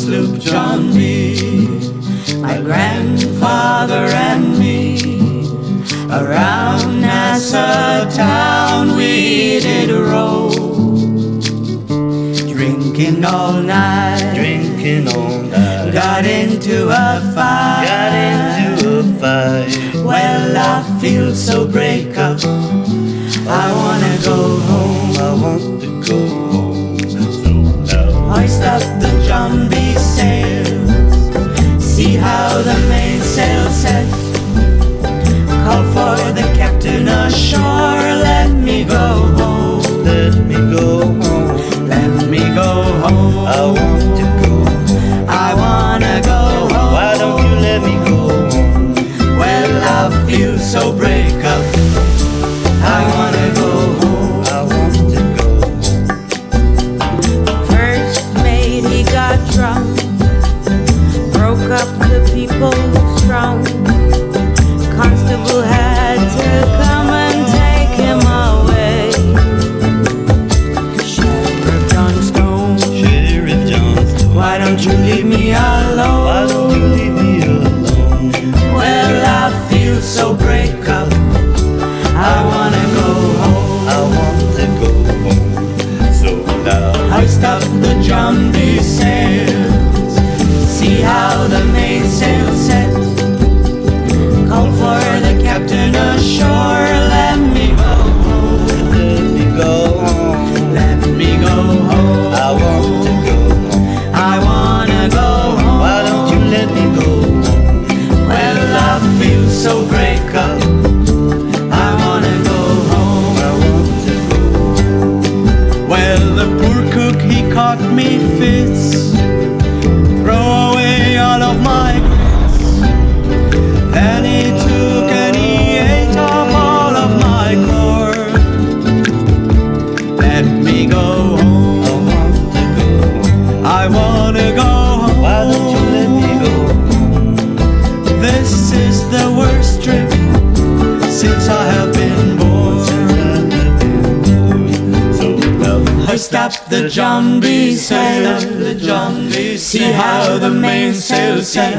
sloop John B. My grandfather and me, around Nassau town we did row, drinking all night, got into a fight, well I feel so break up, I wanna go home, hoist up the John B sails, see how the mainsail set, call for the captain ashore, let me go home, let me go home, I want to go, I wanna go home, why don't you let me go home, well I feel so break up, I wanna go home, I want to go home. First mate he got drunk, broke up the people strong, constable had to come and take him away. Sheriff Johnstone, why don't you leave me alone, well I feel so break up, I wanna go home, So now hoist up the John B sails, see how the mainsail set, call for the captain ashore, let me go home, let me go home, I want to go home, I wanna go home, why don't you let me go home, well I feel so break up, I wanna go home, I want to go home. Well, the poor cook, he caught me fits, throw away all of my goods. Then he took and he ate up all of my corn. Let me go home, I wanna go home, Why don't you let me go home? This is the worst trip since I have been born. Hoist up the John B sail, see how the mainsail set,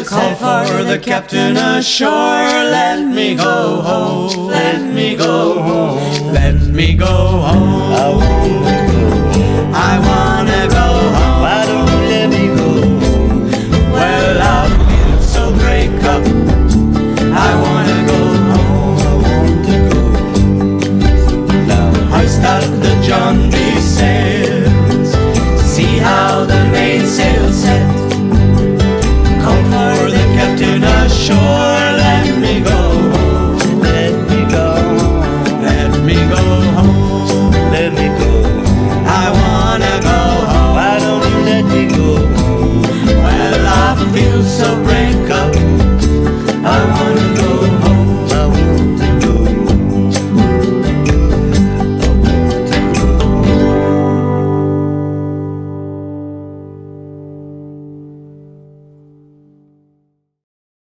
call for the captain ashore, let me go home, let me go home, let me go home, I want to go home. I want